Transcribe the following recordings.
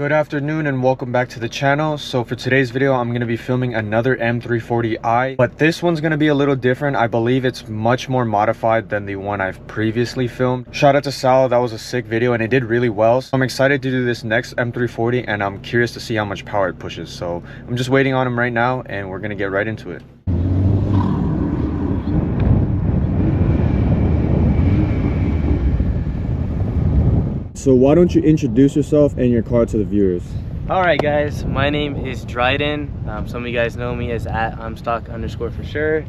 Good afternoon and welcome back to the channel. So for today's video, I'm going to be filming another M340i, but this one's going to be a little different. I believe it's much more modified than the one I've previously filmed. Shout out to Sal, that was a sick video and it did really well. So I'm excited to do this next M340 and I'm curious to see how much power it pushes. So I'm just waiting on him right now and we're going to get right into it. So why don't you introduce yourself and your car to the viewers? All right, guys, my name is Drayden. Some of you guys know me as @I'mStock_for_sure.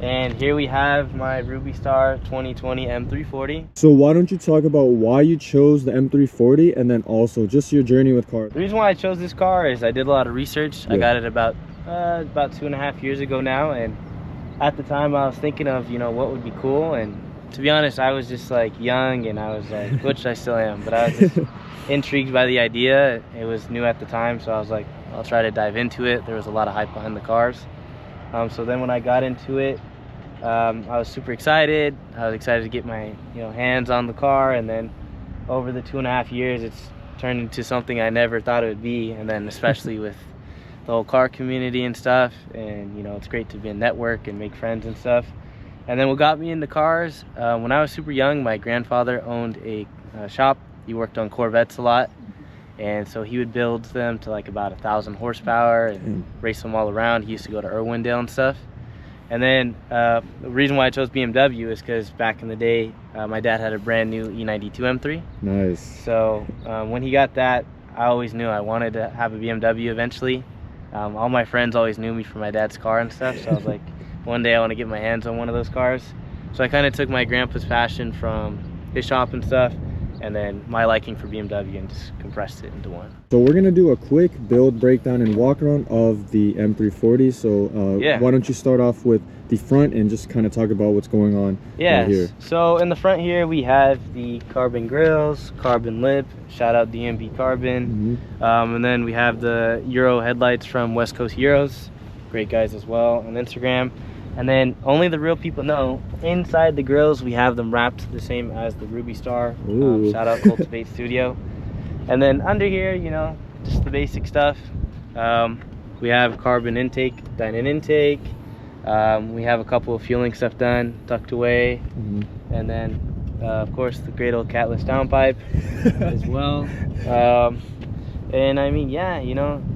And here we have my Ruby Star 2020 M340. So why don't you talk about why you chose the M340 and then also just your journey with cars? The reason why I chose this car is I did a lot of research. Yeah. I got it about 2.5 years ago now, and at the time I was thinking of, you know, what would be cool. And to be honest, I was just like young and I was like, which I still am, but I was just intrigued by the idea. It was new at the time, so I was like, I'll try to dive into it. There was a lot of hype behind the cars. So then when I got into it, I was super excited. I was excited to get my hands on the car, and then over the 2.5 years, it's turned into something I never thought it would be. And then especially with the whole car community and stuff, and it's great to be in network and make friends and stuff. And then what got me into cars, when I was super young, my grandfather owned a shop. He worked on Corvettes a lot, and so he would build them to like about 1,000 horsepower and race them all around. He used to go to Irwindale and stuff. And then the reason why I chose BMW is because back in the day, my dad had a brand new E92 M3. Nice. So when he got that, I always knew I wanted to have a BMW eventually. All my friends always knew me for my dad's car and stuff, so I was like, one day I want to get my hands on one of those cars. So I kind of took my grandpa's passion from his shop and stuff, and then my liking for BMW, and just compressed it into one. So we're gonna do a quick build, breakdown, and walk around of the M340. So yeah. Why don't you start off with the front and just kind of talk about what's going on right here. So in the front here we have the carbon grills, carbon lip, shout out DMB Carbon. And then we have the Euro headlights from West Coast Euros, great guys as well on Instagram. And then only the real people know, inside the grills we have them wrapped the same as the Ruby Star. Shout out Cultivate Studio. And then under here, just the basic stuff. We have carbon intake, dine-in intake. We have a couple of fueling stuff done, tucked away. And then of course the great old catless downpipe as well. And I mean, yeah,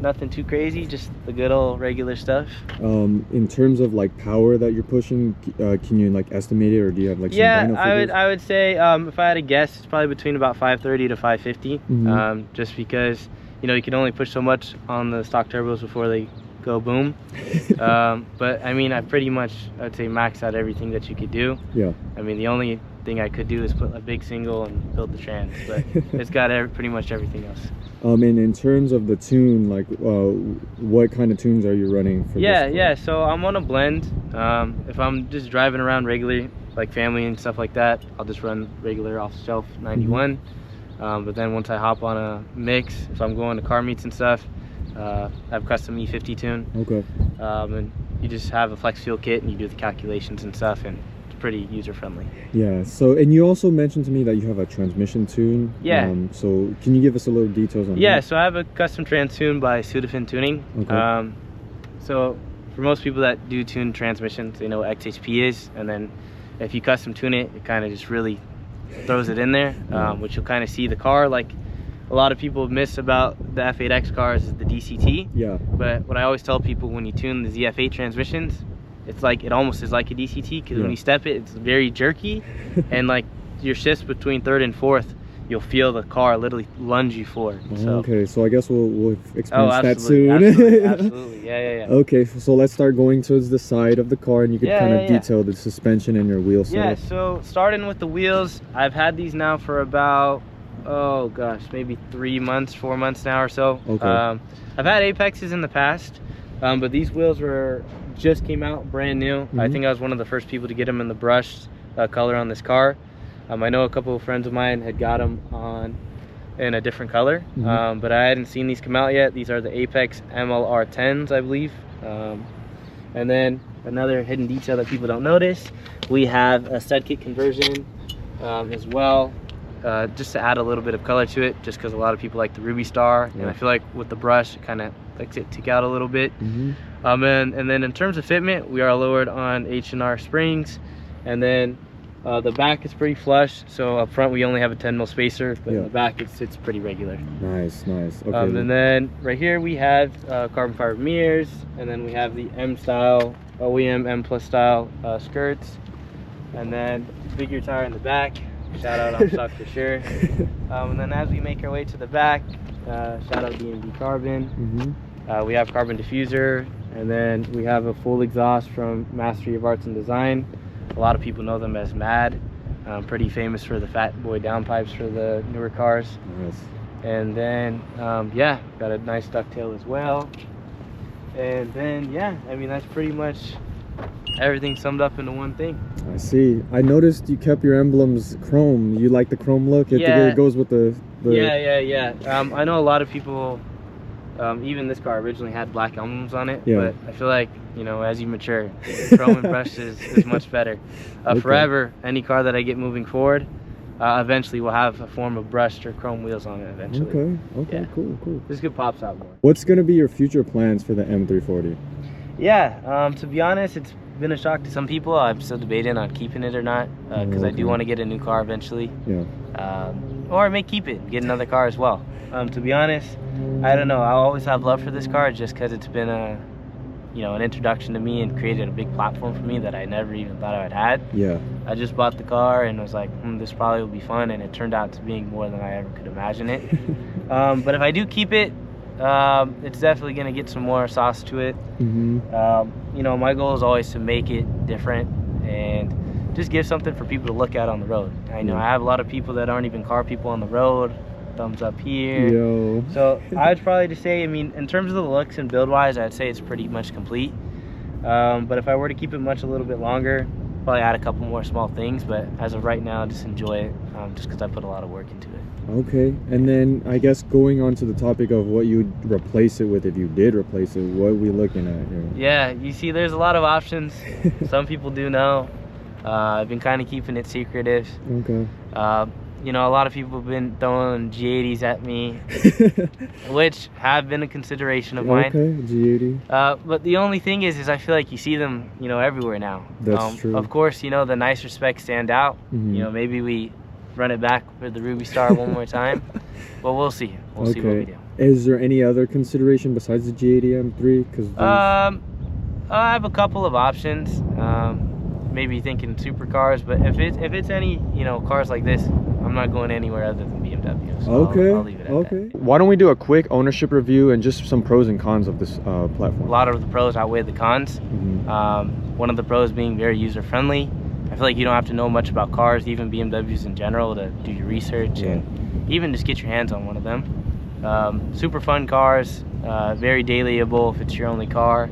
nothing too crazy, just the good old regular stuff. In terms of like power that you're pushing, can you like estimate it, or do you have like some dyno I would say if I had to guess, it's probably between about 530 to 550. Just because you can only push so much on the stock turbos before they go boom. But I mean, I'd say max out everything that you could do. Yeah. I mean, the only thing I could do is put a big single and build the trans, but it's got pretty much everything else. And in terms of the tune, like what kind of tunes are you running for this? Yeah, so I'm on a blend. If I'm just driving around regularly, like family and stuff like that, I'll just run regular off-the-shelf 91. But then once I hop on a mix, if I'm going to car meets and stuff, I have custom E50 tune. Okay. And you just have a flex fuel kit and you do the calculations and stuff, and pretty user-friendly. Yeah. So, and you also mentioned to me that you have a transmission tune. Yeah. So can you give us a little details on that? Yeah, so I have a custom trans tune by Sudafin Tuning. Okay. So for most people that do tune transmissions, they know what XHP is, and then if you custom tune it, it kind of just really throws it in there, which you'll kind of see the car. Like a lot of people miss about the F8X cars is the DCT. Yeah. But what I always tell people, when you tune the ZF8 transmissions, it's like, it almost is like a DCT, because when you step it, it's very jerky, and like your shifts between third and fourth, you'll feel the car literally lunge you forward. So. Okay, so I guess we'll experience that soon. Absolutely. Yeah. Okay, so let's start going towards the side of the car, and you could kind of detail the suspension and your wheel setup. Yeah, so starting with the wheels, I've had these now for about, oh gosh, maybe 3 months, 4 months now or so. Okay. I've had Apexes in the past, but these wheels just came out brand new. I think I was one of the first people to get them in the brushed color on this car. I know a couple of friends of mine had got them in a different color, but I hadn't seen these come out yet. These are the Apex MLR 10s, I believe. And then another hidden detail that people don't notice, we have a stud kit conversion as well. just to add a little bit of color to it, just because a lot of people like the Ruby Star, and I feel like with the brush it kind of lets it tick out a little bit. And then in terms of fitment, we are lowered on H&R springs, and then the back is pretty flush, so up front we only have a 10 mil spacer, but in the back it's pretty regular. Nice. Okay. And then right here we have carbon fiber mirrors, and then we have the M style, OEM M plus style skirts, and then bigger tire in the back. Shout out on stock for sure. And then as we make our way to the back, shout out BMW Carbon. We have carbon diffuser, and then we have a full exhaust from Mastery of Arts and Design. A lot of people know them as MAD. Pretty famous for the fat boy downpipes for the newer cars. Nice. And then yeah, got a nice ducktail as well. And then yeah, I mean that's pretty much everything summed up into one thing. I see. I noticed you kept your emblems chrome. You like the chrome look? It goes with the... Yeah. I know a lot of people, even this car originally had black emblems on it, but I feel like, you know, as you mature, chrome and brush is much better. Forever, any car that I get moving forward, eventually will have a form of brushed or chrome wheels on it eventually. Okay, cool. This could pops out more. What's going to be your future plans for the M340? Yeah, to be honest, it's been a shock to some people. I'm still debating on keeping it or not, because I do want to get a new car eventually. Or I may keep it, get another car as well. To be honest, I don't know. I always have love for this car just because it's been an introduction to me and created a big platform for me that I never even thought I would had. I just bought the car and was like, this probably will be fun, and it turned out to being more than I ever could imagine it. But if I do keep it, it's definitely gonna get some more sauce to it. You know, my goal is always to make it different and just give something for people to look at on the road. I know I have a lot of people that aren't even car people on the road. Thumbs up here. So I'd probably just say, I mean, in terms of the looks and build wise, I'd say it's pretty much complete. But if I were to keep it a little bit longer, probably add a couple more small things, but as of right now, just enjoy it, just because I put a lot of work into it. Okay, and then I guess going on to the topic of what you'd replace it with, if you did replace it, what are we looking at here? Yeah, you see there's a lot of options. Some people do know. I've been kind of keeping it secretive. You know, a lot of people have been throwing G80s at me, which have been a consideration of mine. G80. But the only thing is I feel like you see them, you know, everywhere now. That's true. Of course, you know, the nicer specs stand out. You know, maybe we run it back with the Ruby Star one more time, but we'll see. We'll see what we do. Is there any other consideration besides the G80 M3? Because I have a couple of options. Maybe thinking supercars, but if it's any, you know, cars like this, I'm not going anywhere other than BMW. So I'll leave it at that. Why don't we do a quick ownership review and just some pros and cons of this platform? A lot of the pros outweigh the cons. One of the pros being very user friendly. I feel like you don't have to know much about cars, even BMWs in general, to do your research and even just get your hands on one of them. Super fun cars, very dailyable if it's your only car.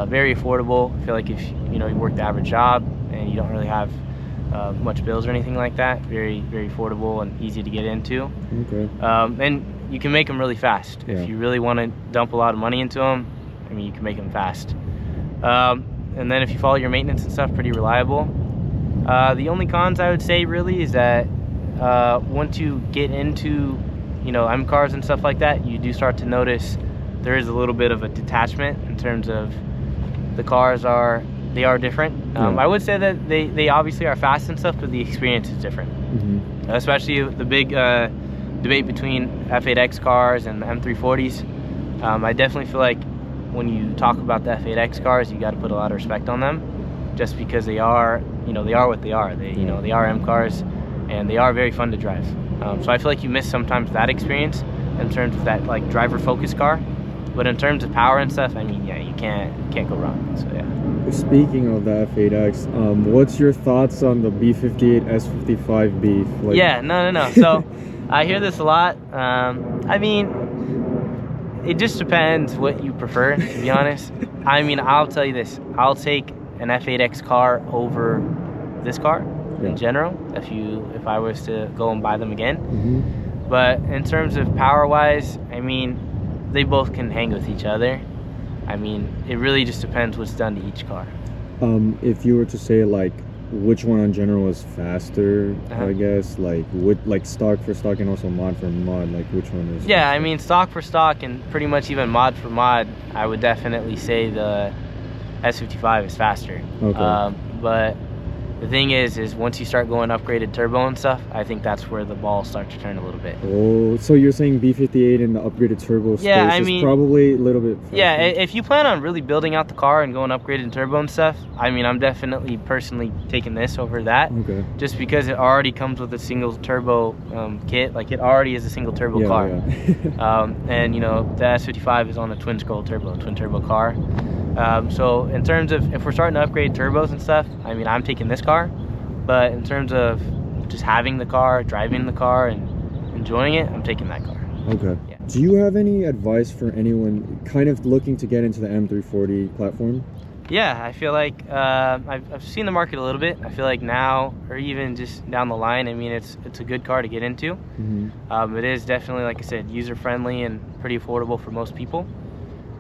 Very affordable. I feel like if you work the average job and you don't really have much bills or anything like that, very affordable and easy to get into. And you can make them really fast. If you really want to dump a lot of money into them, I mean, you can make them fast. And then if you follow your maintenance and stuff, pretty reliable. The only cons I would say really is that once you get into M cars and stuff like that, you do start to notice there is a little bit of a detachment in terms of the cars are different. I would say that they obviously are fast and stuff, but the experience is different. Especially the big debate between F8X cars and the M340s. I definitely feel like when you talk about the F8X cars, you got to put a lot of respect on them, just because they are what they are. They are M cars, and they are very fun to drive. So I feel like you miss sometimes that experience in terms of that like driver focused car. But in terms of power and stuff, I mean, yeah, you can't go wrong. So yeah. Speaking of the F8X, what's your thoughts on the B58 S55 beef? Like... Yeah, no. So I hear this a lot. I mean, it just depends what you prefer, to be honest. I mean, I'll tell you this: I'll take an F8X car over this car in general. If I was to go and buy them again. But in terms of power-wise, I mean, they both can hang with each other. I mean, it really just depends what's done to each car. If you were to say like which one in general is faster, I guess, like stock for stock and also mod for mod, like which one is I mean, stock for stock and pretty much even mod for mod, I would definitely say the S55 is faster. Okay. But the thing is once you start going upgraded turbo and stuff, I think that's where the balls start to turn a little bit. Oh, so you're saying B58 and the upgraded turbo space is probably a little bit faster. Yeah, if you plan on really building out the car and going upgraded turbo and stuff, I mean, I'm definitely personally taking this over that. Okay. Just because it already comes with a single turbo kit, like it already is a single turbo car. Yeah. And you know, the S55 is on a twin turbo car. So in terms of if we're starting to upgrade turbos and stuff, I mean, I'm taking this car, but in terms of just having the car, driving the car and enjoying it, I'm taking that car. Okay. Yeah. Do you have any advice for anyone kind of looking to get into the M340 platform? Yeah, I feel like I've seen the market a little bit. I feel like now, or even just down the line, I mean, it's a good car to get into. Mm-hmm. It is definitely, like I said, user-friendly and pretty affordable for most people.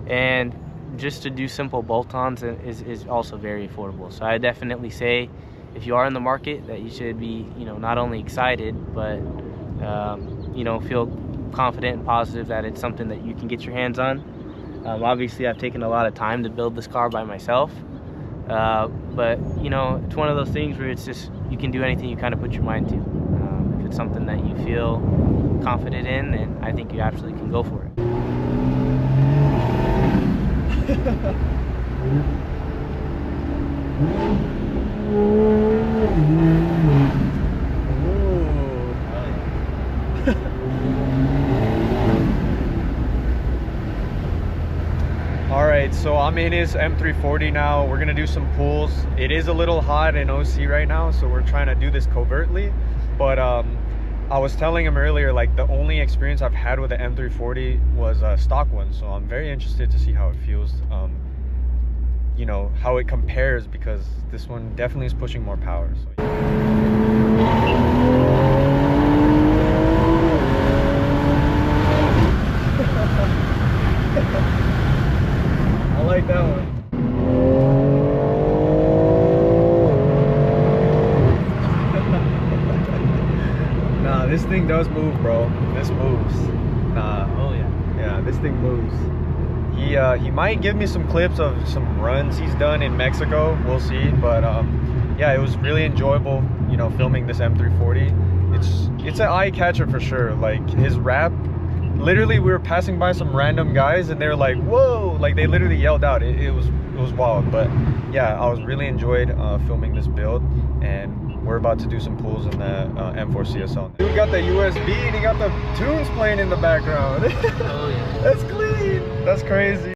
And just to do simple bolt-ons is also very affordable. So I definitely say, if you are in the market, that you should be, you know, not only excited, but you know, feel confident and positive that it's something that you can get your hands on. Obviously, I've taken a lot of time to build this car by myself, but you know, it's one of those things where it's just, you can do anything you kind of put your mind to. If it's something that you feel confident in, then I think you absolutely can go for it. All right, so I'm in his M340 now. We're gonna do some pulls. It is a little hot in OC right now, so we're trying to do this covertly. But I was telling him earlier, like the only experience I've had with the M340 was a stock one, so I'm very interested to see how it feels. You know, how it compares, because this one definitely is pushing more power. So. I like that one. Nah, this thing does move, bro. This moves. Nah. Oh yeah. Yeah, this thing moves. He might give me some clips of some runs he's done in Mexico. We'll see. But yeah, it was really enjoyable, you know, filming this M340. It's an eye catcher for sure. Like his rap, literally we were passing by some random guys and they were like, whoa, like they literally yelled out. It was wild. But yeah, I was really enjoyed filming this build, and we're about to do some pulls in the M4 CSL. Dude got the USB and he got the tunes playing in the background. Oh yeah. That's clean. That's crazy.